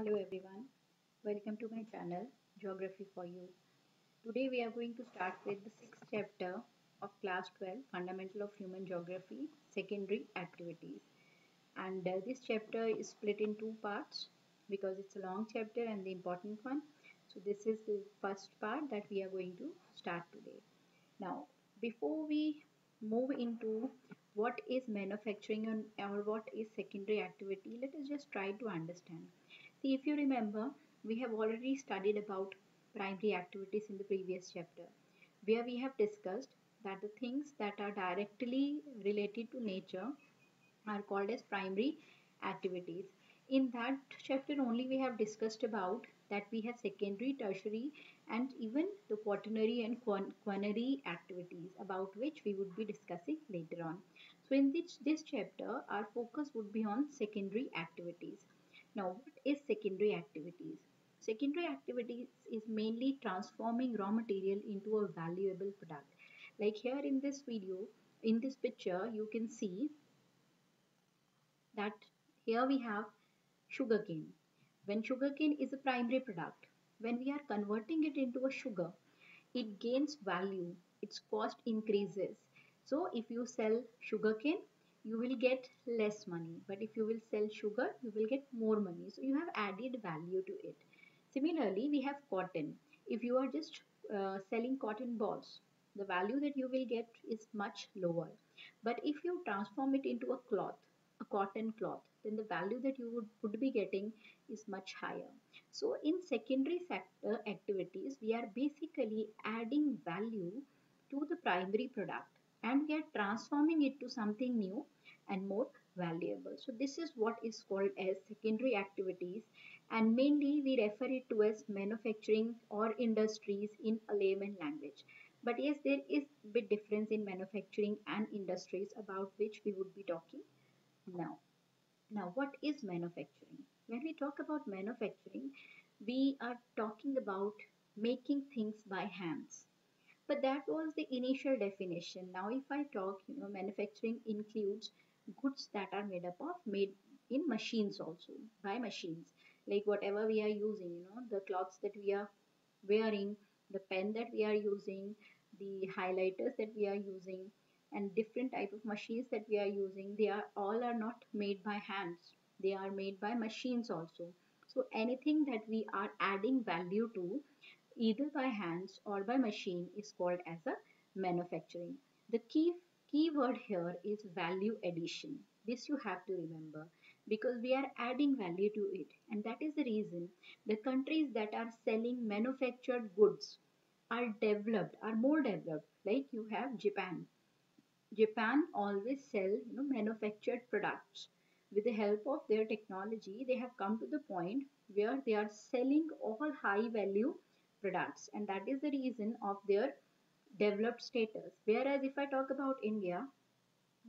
Hello everyone, welcome to my channel Geography for You. Today we are going to start with the sixth chapter of class 12 Fundamental of Human Geography Secondary Activities. And this chapter is split in two parts because it's a long chapter and the important one. So this is the first part that we are going to start today. Now, before we move into what is manufacturing or what is secondary activity, let us just try to understand. See, if you remember, we have already studied about primary activities in the previous chapter, where we have discussed that the things that are directly related to nature are called as primary activities. In that chapter only we have discussed about that we have secondary, tertiary and even the quaternary and quaternary activities about which we would be discussing later on. So in this chapter our focus would be on secondary activities. Now what is secondary activities? Secondary activities is mainly transforming raw material into a valuable product. Like here in this video, in this picture you can see that here we have sugarcane. When sugarcane is a primary product, when we are converting it into a sugar, it gains value, its cost increases. So if you sell sugarcane, you will get less money, but if you will sell sugar, you will get more money. So you have added value to it. Similarly, we have cotton. If you are just selling cotton balls, the value that you will get is much lower. But if you transform it into a cloth, a cotton cloth, then the value that you would be getting is much higher. So in secondary sector activities, we are basically adding value to the primary product and we are transforming it to something new and more valuable. So this is what is called as secondary activities, and mainly we refer it to as manufacturing or industries in a layman language. But yes, there is a bit difference in manufacturing and industries about which we would be talking now. Now, what is manufacturing? When we talk about manufacturing, we are talking about making things by hands. But that was the initial definition. Now, if I talk, manufacturing includes goods that are made in machines also, by machines. Like whatever we are using, the clothes that we are wearing, the pen that we are using, the highlighters that we are using, and different type of machines that we are using, they are all are not made by hands. They are made by machines also. So anything that we are adding value to either by hands or by machine is called as a manufacturing. The key word here is value addition. This you have to remember because we are adding value to it, and that is the reason the countries that are selling manufactured goods are developed, are more developed. Like you have Japan. Japan always sell manufactured products. With the help of their technology, they have come to the point where they are selling all high value products, and that is the reason of their developed status. Whereas if I talk about India,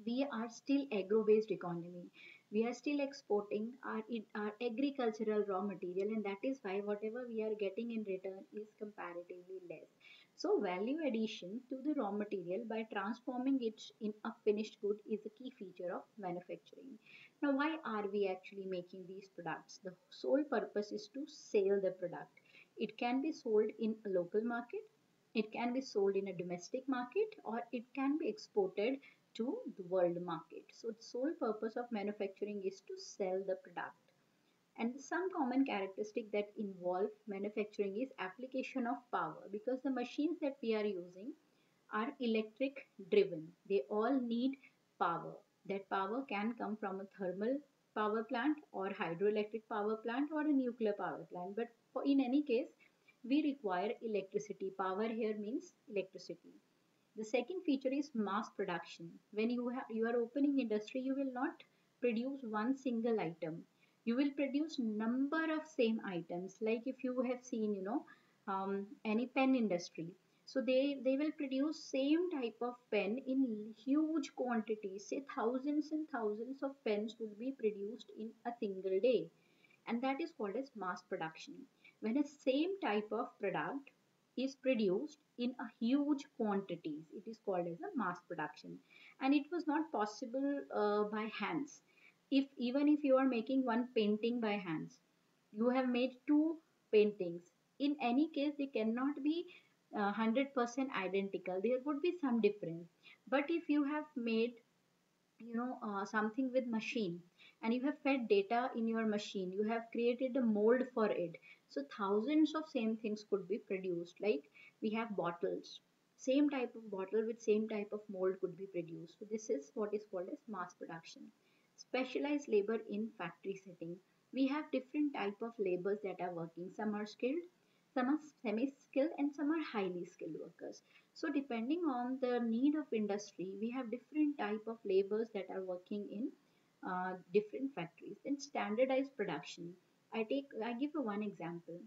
we are still agro-based economy. We are still exporting our agricultural raw material, and that is why whatever we are getting in return is comparatively less. So value addition to the raw material by transforming it in a finished good is a key feature of manufacturing. Now why are we actually making these products? The sole purpose is to sell the product. It can be sold in a local market, it can be sold in a domestic market, or it can be exported to the world market. So the sole purpose of manufacturing is to sell the product. And some common characteristic that involve manufacturing is application of power, because the machines that we are using are electric driven. They all need power. That power can come from a thermal power plant or hydroelectric power plant or a nuclear power plant. But in any case, we require electricity. Power here means electricity. The second feature is mass production. When you are opening industry, you will not produce one single item. You will produce number of same items. Like if you have seen, any pen industry. So they will produce same type of pen in huge quantities. Say thousands and thousands of pens will be produced in a single day, and that is called as mass production. When a same type of product is produced in a huge quantities, it is called as a mass production, and it was not possible by hands. If even if you are making one painting by hands, You have made two paintings. In any case, they cannot be 100% identical. There would be some difference. But if you have made something with machine, and you have fed data in your machine, you have created a mold for it, so thousands of same things could be produced. Like we have bottles, same type of bottle with same type of mold could be produced. So this is what is called as mass production. Specialized labor in factory setting, we have different type of labors that are working. Some are skilled, some are semi skilled, and some are highly skilled workers. So depending on the need of industry, we have different type of labors that are working in different factories. Then standardized production, I give you one example.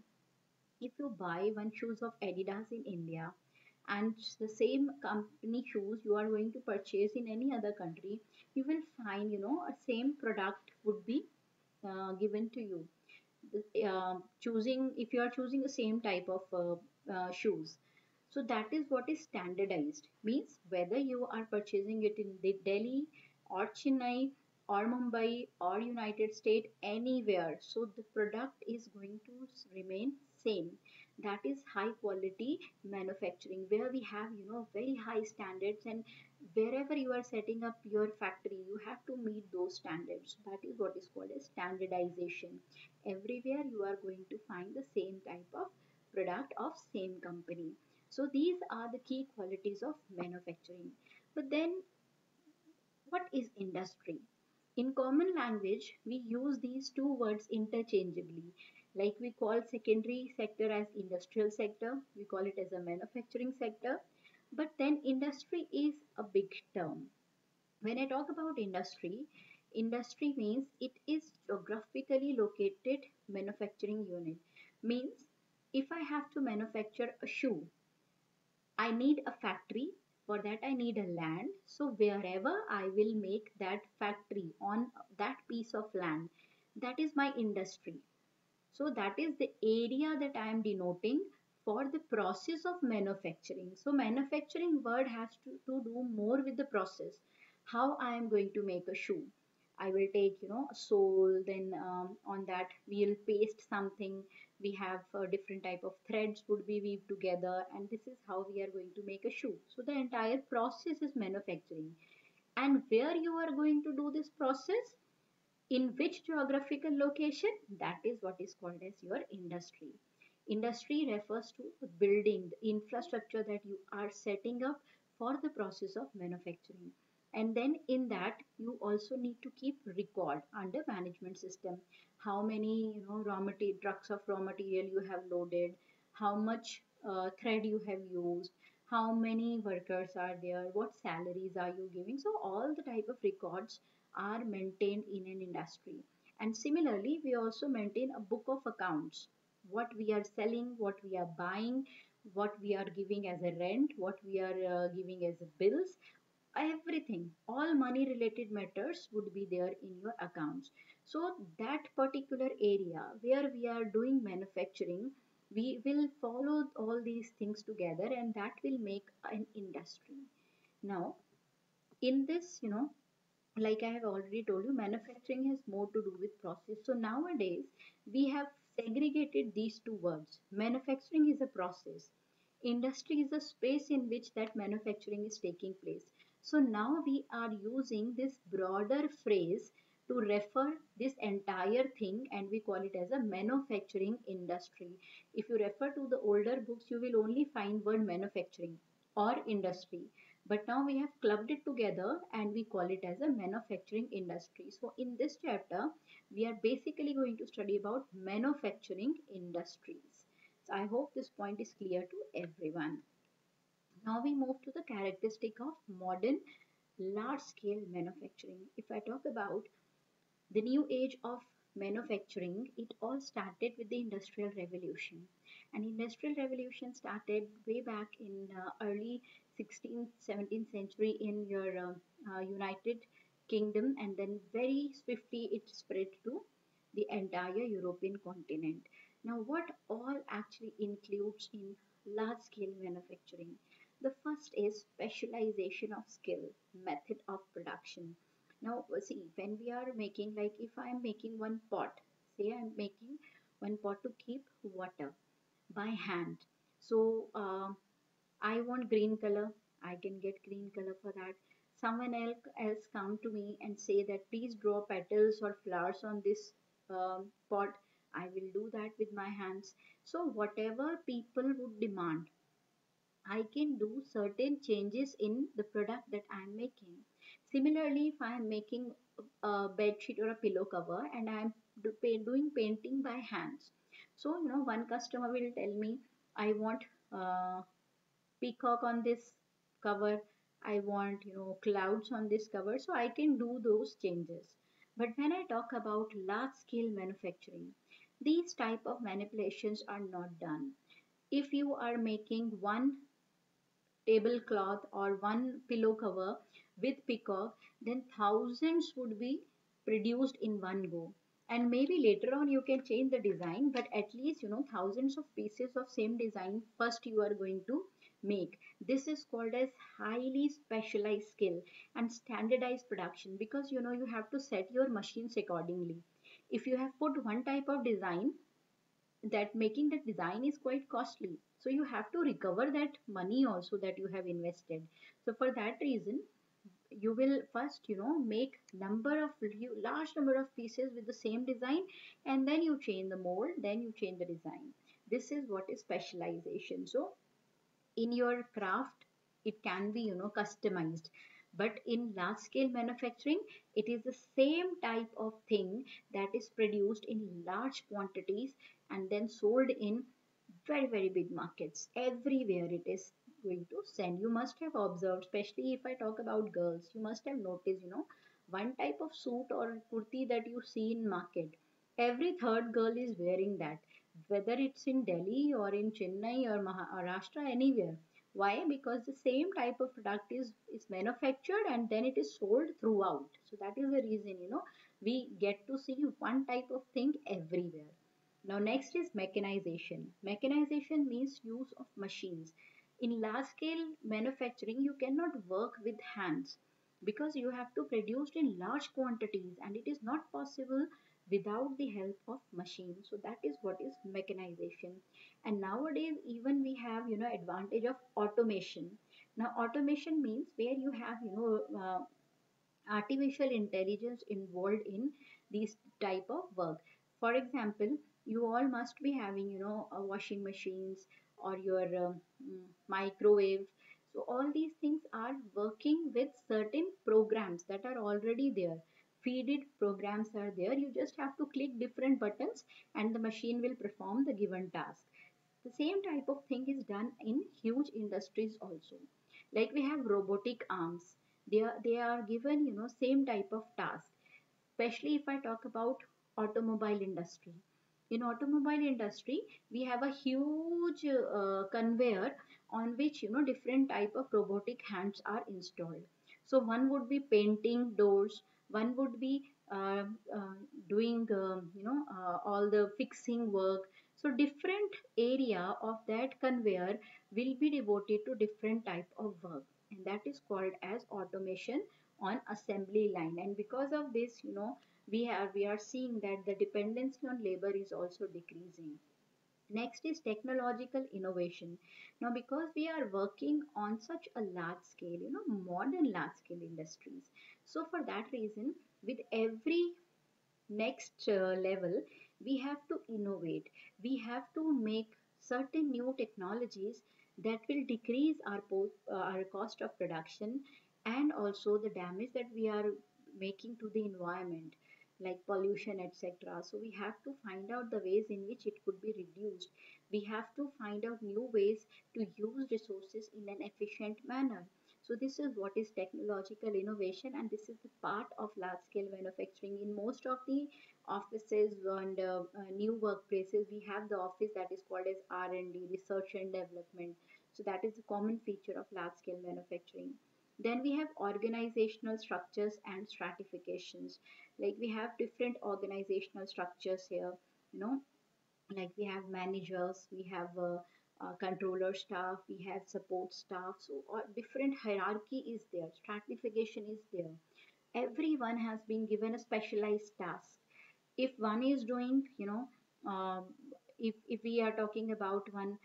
If you buy one shoes of Adidas in India, and the same company shoes you are going to purchase in any other country, you will find a same product would be given to you. Choosing, if you are choosing the same type of shoes, so that is what is standardized. Means whether you are purchasing it in the Delhi or Chennai or Mumbai or United States, anywhere, so the product is going to remain same. That is high quality manufacturing, where we have very high standards, and wherever you are setting up your factory, you have to meet those standards. That is what is called as standardization. Everywhere you are going to find the same type of product of same company. So these are the key qualities of manufacturing. But then, what is industry? In common language, we use these two words interchangeably. Like we call secondary sector as industrial sector, we call it as a manufacturing sector. But then industry is a big term. When I talk about industry, industry means it is geographically located manufacturing unit. Means if I have to manufacture a shoe, I need a factory. For that, I need a land. So, wherever I will make that factory on that piece of land, that is my industry. So that is the area that I am denoting for the process of manufacturing. So manufacturing word has to do more with the process. How I am going to make a shoe. I will take, a sole, then on that we'll paste something. We have different type of threads would be weaved together, and this is how we are going to make a shoe. So the entire process is manufacturing. And where you are going to do this process, in which geographical location, that is what is called as your industry. Industry refers to the building, the infrastructure that you are setting up for the process of manufacturing. And then in that you also need to keep record under management system. How many raw material, trucks of raw material you have loaded, how much thread you have used, how many workers are there, what salaries are you giving. So all the type of records are maintained in an industry. And similarly, we also maintain a book of accounts. What we are selling, what we are buying, what we are giving as a rent, what we are giving as a bills, everything, all money related matters would be there in your accounts. So that particular area where we are doing manufacturing, we will follow all these things together, and that will make an industry. Now, in this, like I have already told you, manufacturing has more to do with process. So nowadays, we have segregated these two words. Manufacturing is a process. Industry is a space in which that manufacturing is taking place. So now we are using this broader phrase to refer this entire thing, and we call it as a manufacturing industry. If you refer to the older books, you will only find word manufacturing or industry, but now we have clubbed it together and we call it as a manufacturing industry. So in this chapter, we are basically going to study about manufacturing industries. So I hope this point is clear to everyone. Now we move to the characteristic of modern large scale manufacturing. If I talk about the new age of manufacturing, it all started with the Industrial Revolution. And Industrial Revolution started way back in early 16th, 17th century in your United Kingdom, and then very swiftly it spread to the entire European continent. Now, what all actually includes in large scale manufacturing? The first is specialization of skill, method of production. Now, see, when we are making, like if I am making one pot, say I am making one pot to keep water by hand. So I want green color. I can get green color for that. Someone else come to me and say that please draw petals or flowers on this pot. I will do that with my hands. So whatever people would demand, I can do certain changes in the product that I'm making. Similarly, if I'm making a bed sheet or a pillow cover and I'm doing painting by hands, so one customer will tell me, I want uh, peacock on this cover, I want clouds on this cover, so I can do those changes. But when I talk about large scale manufacturing, these type of manipulations are not done. If you are making one tablecloth or one pillow cover with peacock, then thousands would be produced in one go. And maybe later on you can change the design, but at least thousands of pieces of same design first you are going to make. This is called as highly specialized skill and standardized production, because you have to set your machines accordingly. If you have put one type of design, that making that design is quite costly, so you have to recover that money also that you have invested. So for that reason, you will first make large number of pieces with the same design, and then you change the mold, then you change the design. This is what is specialization. So in your craft it can be customized, but in large scale manufacturing it is the same type of thing that is produced in large quantities and then sold in very very big markets everywhere. It is going to send. You must have observed, especially if I talk about girls, you must have noticed one type of suit or kurti that you see in market, every third girl is wearing that, whether it's in Delhi or in Chennai or Maharashtra, anywhere. Why? Because the same type of product is manufactured and then it is sold throughout. So that is the reason we get to see one type of thing everywhere. Now next is mechanization. Mechanization means use of machines. In large scale manufacturing, you cannot work with hands because you have to produce in large quantities and it is not possible without the help of machines. So that is what is mechanization. And nowadays even we have advantage of automation. Now automation means where you have artificial intelligence involved in these type of work. For example, you all must be having washing machines or your microwave. So all these things are working with certain programs that are already there. Feeded programs are there, you just have to click different buttons and the machine will perform the given task. The same type of thing is done in huge industries also. Like we have robotic arms. They are given same type of task. Especially if I talk about automobile industry. In automobile industry, we have a huge conveyor on which different type of robotic hands are installed. So one would be painting doors, one would be doing all the fixing work. So different area of that conveyor will be devoted to different type of work, and that is called as automation on assembly line. And because of this, we are seeing that the dependency on labor is also decreasing. Next is technological innovation. Now because we are working on such a large scale, modern large scale industries, so for that reason, with every next level, we have to innovate. We have to make certain new technologies that will decrease our cost of production and also the damage that we are making to the environment, like pollution, etc. So we have to find out the ways in which it could be reduced. We have to find out new ways to use resources in an efficient manner. So this is what is technological innovation, and this is the part of large scale manufacturing. In most of the offices and new workplaces, we have the office that is called as R&D, research and development. So that is a common feature of large scale manufacturing. Then we have organizational structures and stratifications. Like we have different organizational structures here, you know, like we have managers, we have controller staff, we have support staff. So different hierarchy is there, stratification is there. Everyone has been given a specialized task. If one is doing um, if we are talking about one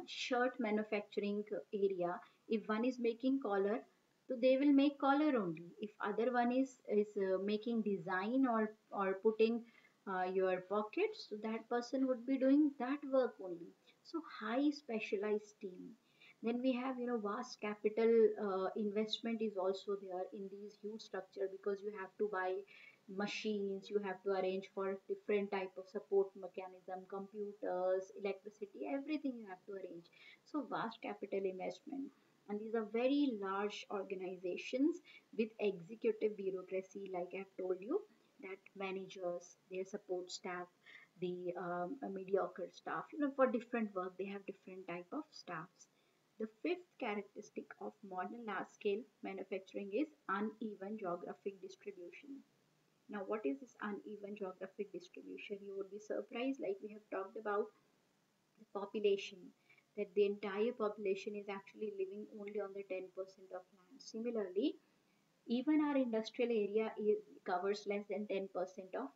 shirt manufacturing area, if one is making collar, so they will make collar only. If other one is making design or putting your pockets, so that person would be doing that work only. So high specialized team. Then we have, vast capital investment is also there in these huge structure, because you have to buy machines, you have to arrange for different type of support mechanism, computers, electricity, everything you have to arrange. So vast capital investment, and these are very large organizations with executive bureaucracy, like I've told you, that managers, their support staff, the mediocre staff, for different work they have different type of staffs. The fifth characteristic of modern large scale manufacturing is uneven geographic distribution. Now, what is this uneven geographic distribution? You would be surprised, like we have talked about the population, that the entire population is actually living only on the 10% of land. Similarly, even our industrial area covers less than 10% of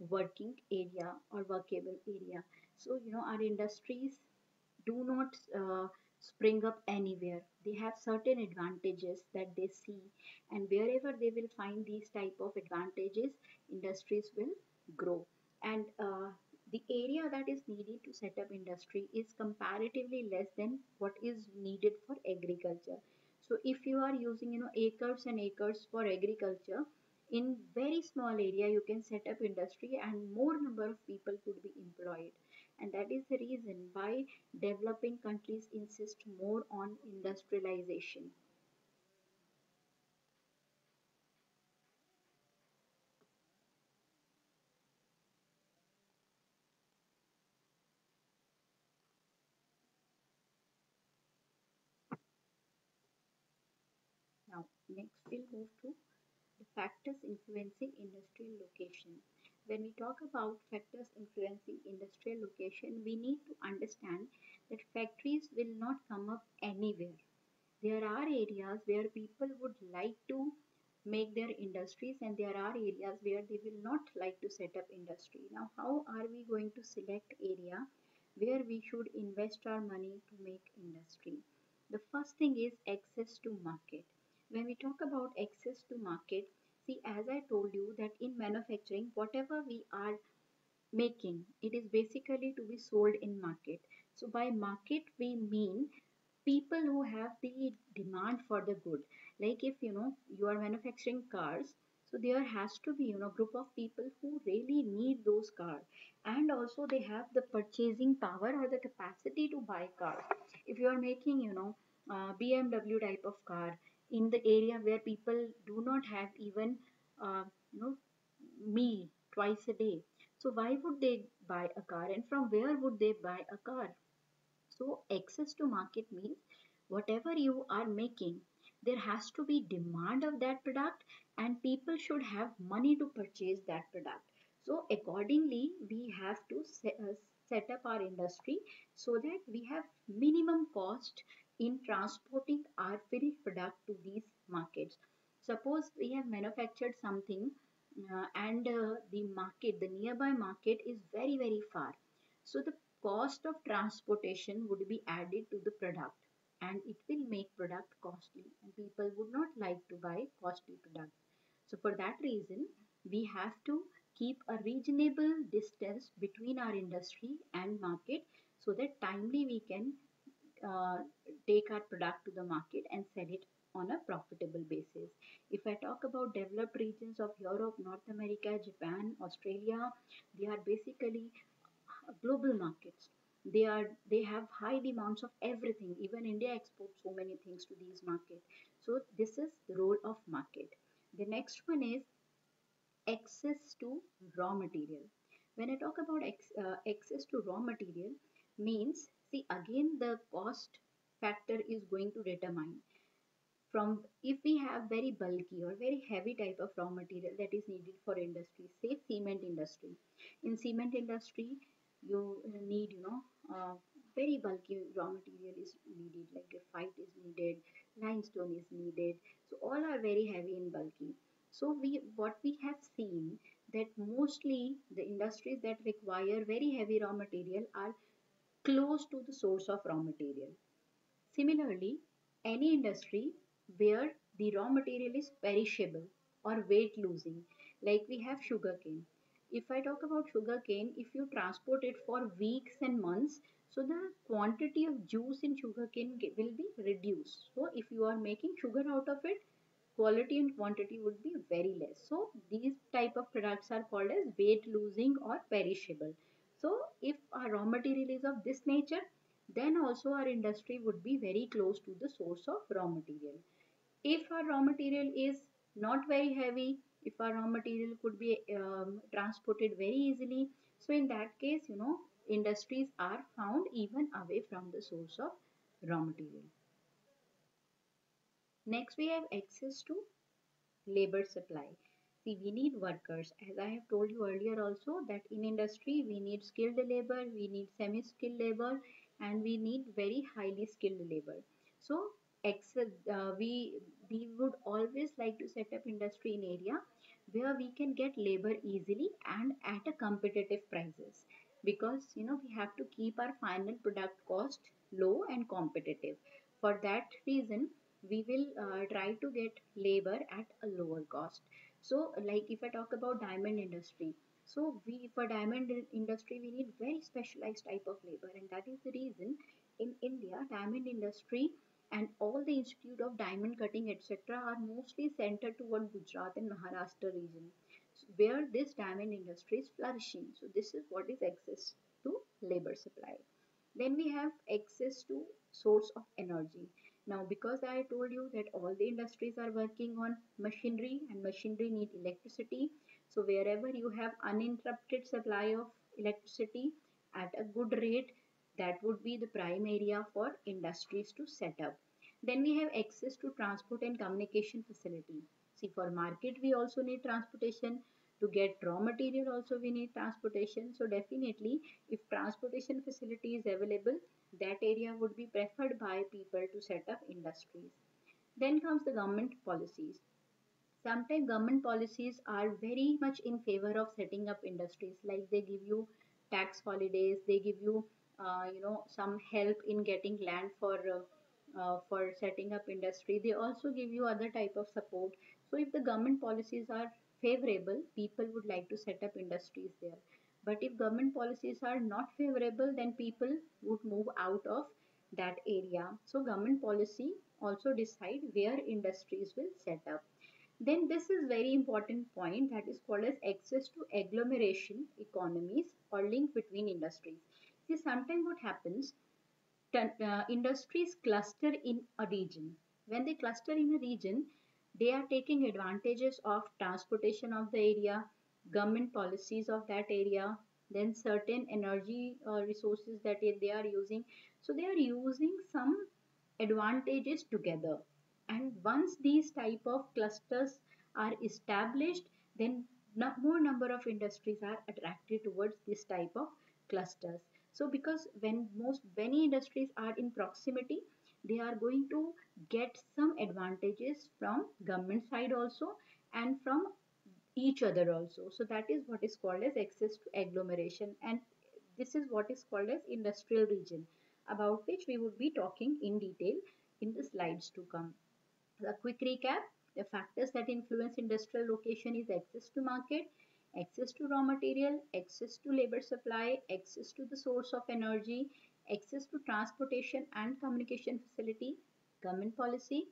working area or workable area. So, our industries do not spring up anywhere. They have certain advantages that they see, and wherever they will find these type of advantages, industries will grow. And the area that is needed to set up industry is comparatively less than what is needed for agriculture. So if you are using, acres and acres for agriculture, in very small area you can set up industry and more number of people could be employed. And that is the reason why developing countries insist more on industrialization. Now, next we'll move to the factors influencing industrial location. When we talk about factors influencing industrial location, we need to understand that factories will not come up anywhere. There are areas where people would like to make their industries, and there are areas where they will not like to set up industry. Now, how are we going to select area where we should invest our money to make industry? The first thing is access to market. When we talk about access to market, see, as I told you, that in manufacturing, whatever we are making, it is basically to be sold in market. So by market we mean people who have the demand for the good. Like if you are manufacturing cars, so there has to be group of people who really need those cars, and also they have the purchasing power or the capacity to buy cars. If you are making BMW type of car in the area where people do not have even uh, you know meal twice a day, so why would they buy a car, and from where would they buy a car? So access to market means whatever you are making, there has to be demand of that product, and people should have money to purchase that product. So accordingly, we have to set up our industry so that we have minimum cost in transporting our finished product to these markets. Suppose we have manufactured something and the nearby market is very, very far. So the cost of transportation would be added to the product, and it will make product costly, and people would not like to buy costly product. So for that reason, we have to keep a reasonable distance between our industry and market, so that timely we can uh, take our product to the market and sell it on a profitable basis. If I talk about developed regions of Europe, North America, Japan, Australia, they are basically global markets. They have high demands of everything. Even India exports so many things to these markets. So this is the role of market. The next one is access to raw material. When I talk about access to raw material, means, see, again the cost factor is going to determine from, if we have very bulky or very heavy type of raw material that is needed for industry, say cement industry. In cement industry, you need very bulky raw material is needed, like graphite is needed, limestone is needed. So all are very heavy and bulky. So we what we have seen, that mostly the industries that require very heavy raw material are close to the source of raw material. Similarly, any industry where the raw material is perishable or weight losing, like we have sugarcane. If I talk about sugarcane, if you transport it for weeks and months, so the quantity of juice in sugarcane will be reduced. So if you are making sugar out of it, quality and quantity would be very less. So these type of products are called as weight losing or perishable. So if our raw material is of this nature, then also our industry would be very close to the source of raw material. If our raw material is not very heavy, if our raw material could be transported very easily, so in that case, industries are found even away from the source of raw material. Next, we have access to labor supply. See, we need workers. As I have told you earlier also that in industry we need skilled labor, we need semi-skilled labor, and we need very highly skilled labor. So we would always like to set up industry in area where we can get labor easily and at a competitive prices, because we have to keep our final product cost low and competitive. For that reason, we will try to get labor at a lower cost. So like if I talk about diamond industry, so we for diamond industry we need very specialized type of labor, and that is the reason in India diamond industry and all the institute of diamond cutting etc are mostly centered toward Gujarat and Maharashtra region, where this diamond industry is flourishing. So this is what is access to labor supply. Then we have access to source of energy. Now, because I told you that all the industries are working on machinery and machinery need electricity. So wherever you have uninterrupted supply of electricity at a good rate, that would be the prime area for industries to set up. Then we have access to transport and communication facility. See, for market we also need transportation. To get raw material also we need transportation. So definitely if transportation facility is available, that area would be preferred by people to set up industries. Then comes the government policies. Sometimes government policies are very much in favor of setting up industries, like they give you tax holidays, they give you some help in getting land for setting up industry. They also give you other type of support. So if the government policies are favorable, people would like to set up industries there. But if government policies are not favorable, then people would move out of that area. So government policy also decide where industries will set up. Then this is very important point, that is called as access to agglomeration economies or link between industries. See, sometimes what happens, industries cluster in a region. When they cluster in a region, they are taking advantages of transportation of the area, government policies of that area, then certain energy resources that they are using. So they are using some advantages together. And once these type of clusters are established, then more number of industries are attracted towards this type of clusters. So because when most many industries are in proximity, they are going to get some advantages from government side also and from each other also. So that is what is called as access to agglomeration, and this is what is called as industrial region, about which we would be talking in detail in the slides to come. A quick recap: the factors that influence industrial location is access to market, access to raw material, access to labor supply, access to the source of energy, access to transportation and communication facility, government policy,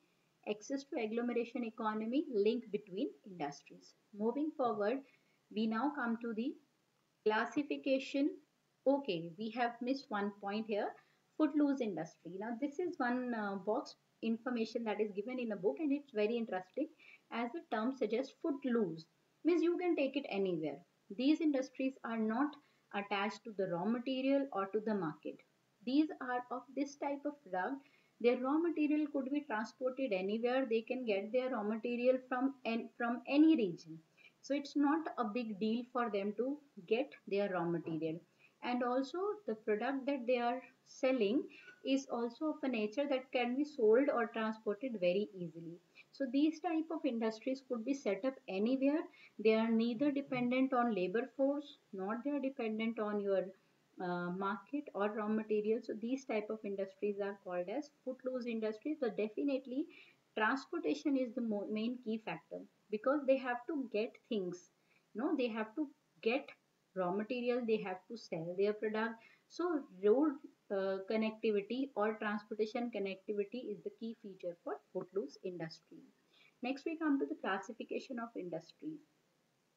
access to agglomeration economy, link between industries. Moving forward, we now come to the classification. Okay, we have missed one point here. Footloose industry. Now this is one box information that is given in a book, and it's very interesting. As the term suggests, footloose means you can take it anywhere. These industries are not attached to the raw material or to the market. These are of this type of product. Their raw material could be transported anywhere. They can get their raw material from any region. So it's not a big deal for them to get their raw material. and also the product that they are selling is also of a nature that can be sold or transported very easily. So these type of industries could be set up anywhere. They are neither dependent on labor force nor they are dependent on your market or raw materials. So these type of industries are called as footloose industries. So definitely transportation is the main key factor, because they have to get things, they have to get raw material, they have to sell their product. So road connectivity or transportation connectivity is the key feature for footloose industry. Next we come to the classification of industries.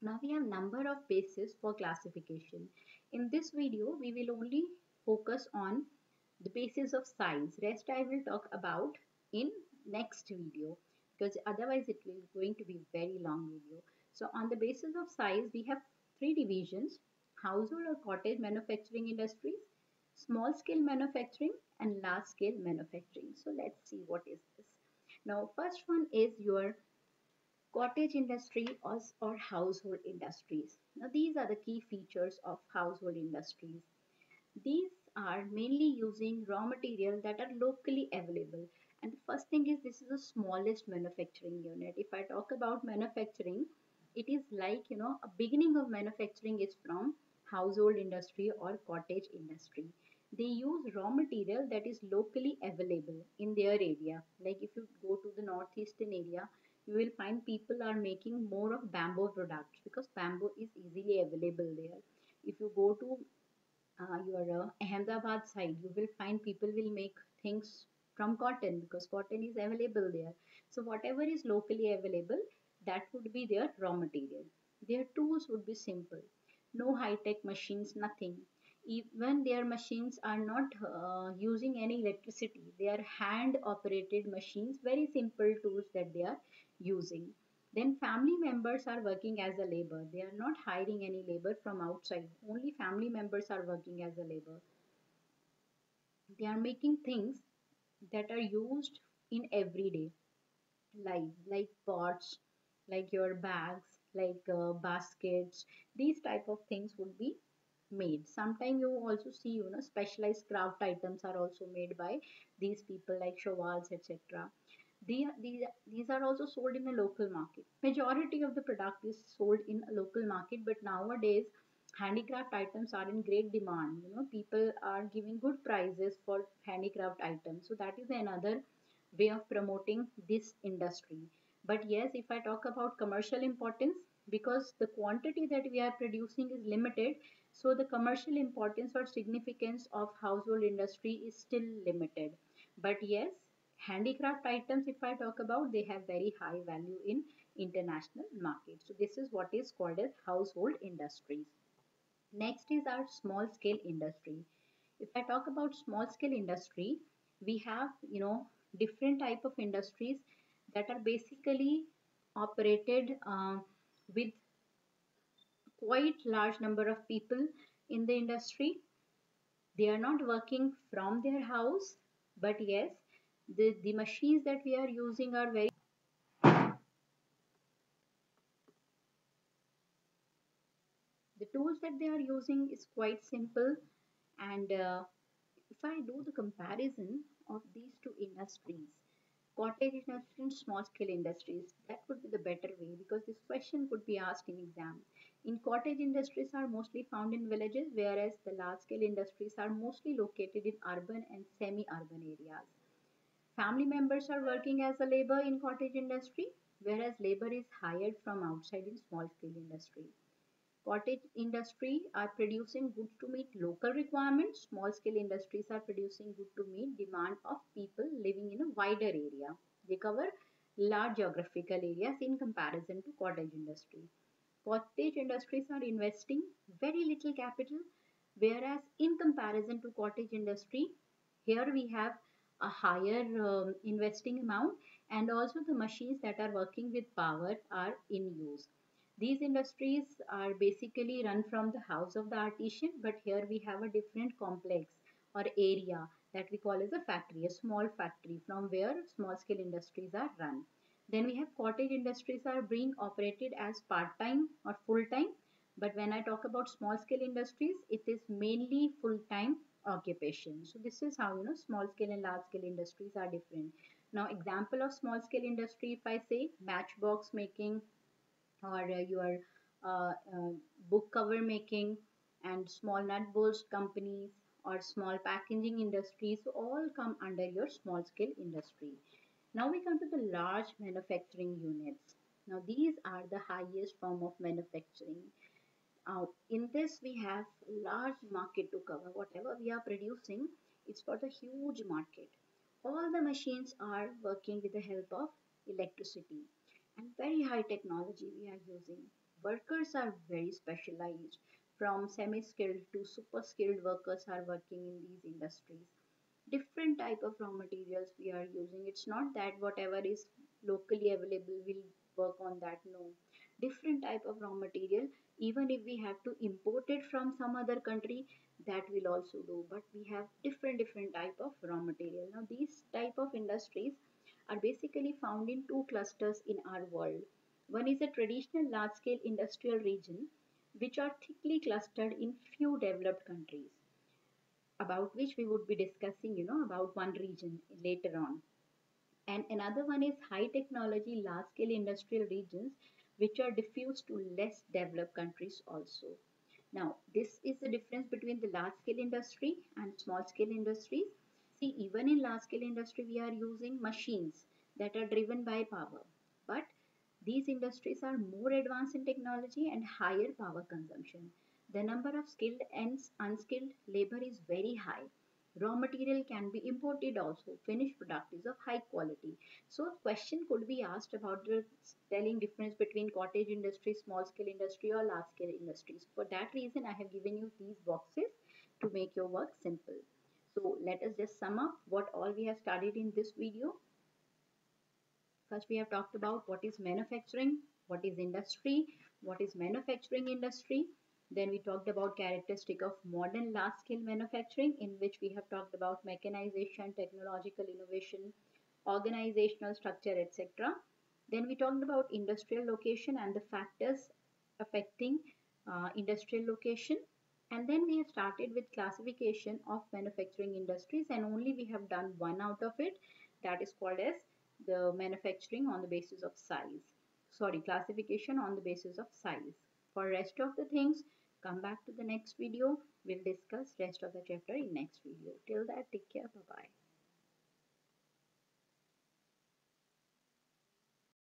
Now we have number of bases for classification. In this video, we will only focus on the basis of size. Rest I will talk about in next video, because otherwise it will going to be very long video. So on the basis of size, we have three divisions: household or cottage manufacturing industries, small scale manufacturing, and large scale manufacturing. So let's see what is this. Now first one is your cottage industry or household industries. Now, these are the key features of household industries. These are mainly using raw material that are locally available. And the first thing is, this is the smallest manufacturing unit. If I talk about manufacturing, it is like, a beginning of manufacturing is from household industry or cottage industry. They use raw material that is locally available in their area. Like if you go to the northeastern area, you will find people are making more of bamboo products because bamboo is easily available there. If you go to your Ahmedabad side, you will find people will make things from cotton because cotton is available there. So whatever is locally available, that would be their raw material. Their tools would be simple, no high tech machines, nothing. Even their machines are not using any electricity. They are hand operated machines, very simple tools that they are using. Then family members are working as a labor. They are not hiring any labor from outside. Only family members are working as a labor. They are making things that are used in everyday life, like pots, like your bags, like baskets. These type of things would be made. Sometimes you also see, specialized craft items are also made by these people, like shawals, etc. These are also sold in a local market. Majority of the product is sold in a local market, but nowadays handicraft items are in great demand. People are giving good prices for handicraft items. So that is another way of promoting this industry. But yes, if I talk about commercial importance, because the quantity that we are producing is limited, so the commercial importance or significance of household industry is still limited. But yes, handicraft items, if I talk about, they have very high value in international market. So this is what is called as household industries. Next is our small scale industry. If I talk about small scale industry, we have, different type of industries that are basically operated with quite large number of people in the industry. They are not working from their house, but yes, the machines that we are using are very, the tools that they are using is quite simple. And if I do the comparison of these two industries, cottage industry and small scale industries, that would be the better way, because this question could be asked in exam. In cottage industries are mostly found in villages, whereas the large scale industries are mostly located in urban and semi urban areas. Family members are working as a labor in cottage industry, whereas labor is hired from outside in small scale industry. Cottage industry are producing goods to meet local requirements. Small scale industries are producing goods to meet demand of people living in a wider area. They cover large geographical areas in comparison to cottage industry. Cottage industries are investing very little capital, whereas in comparison to cottage industry, here we have a higher investing amount, and also the machines that are working with power are in use. These industries are basically run from the house of the artisan, but here we have a different complex or area that we call as a factory, a small factory from where small scale industries are run. Then we have cottage industries are being operated as part time or full time. But when I talk about small scale industries, it is mainly full time occupation. So this is how small scale and large scale industries are different. Now, example of small scale industry, if I say matchbox making, or your book cover making, and small nut bolts companies, or small packaging industries, so all come under your small scale industry. Now we come to the large manufacturing units. Now these are the highest form of manufacturing. In this, we have large market to cover. Whatever we are producing, it's for the huge market. All the machines are working with the help of electricity, and very high technology we are using. Workers are very specialized. From semi-skilled to super skilled workers are working in these industries. Different type of raw materials we are using. It's not that whatever is locally available will work on that. No, different type of raw material. Even if we have to import it from some other country, that will also do. But we have different type of raw material. Now these type of industries are basically found in two clusters in our world. One is a traditional large scale industrial region, which are thickly clustered in few developed countries, about which we would be discussing, about one region later on. And another one is high technology, large scale industrial regions, which are diffused to less developed countries also. Now, this is the difference between the large scale industry and small scale industries. See, even in large scale industry, we are using machines that are driven by power. But these industries are more advanced in technology and higher power consumption. The number of skilled and unskilled labor is very high. Raw material can be imported also. Finished product is of high quality. So question could be asked about the telling difference between cottage industry, small scale industry, or large scale industries. For that reason, I have given you these boxes to make your work simple. So let us just sum up what all we have studied in this video. First, we have talked about what is manufacturing, what is industry, what is manufacturing industry. Then we talked about characteristic of modern large-scale manufacturing, in which we have talked about mechanization, technological innovation, organizational structure, etc. Then we talked about industrial location and the factors affecting industrial location. And then we have started with classification of manufacturing industries, and only we have done one out of it, that is called as the manufacturing on the basis of size. Sorry, classification on the basis of size. For rest of the things, come back to the next video. We'll discuss rest of the chapter in next video. Till that, take care. Bye bye.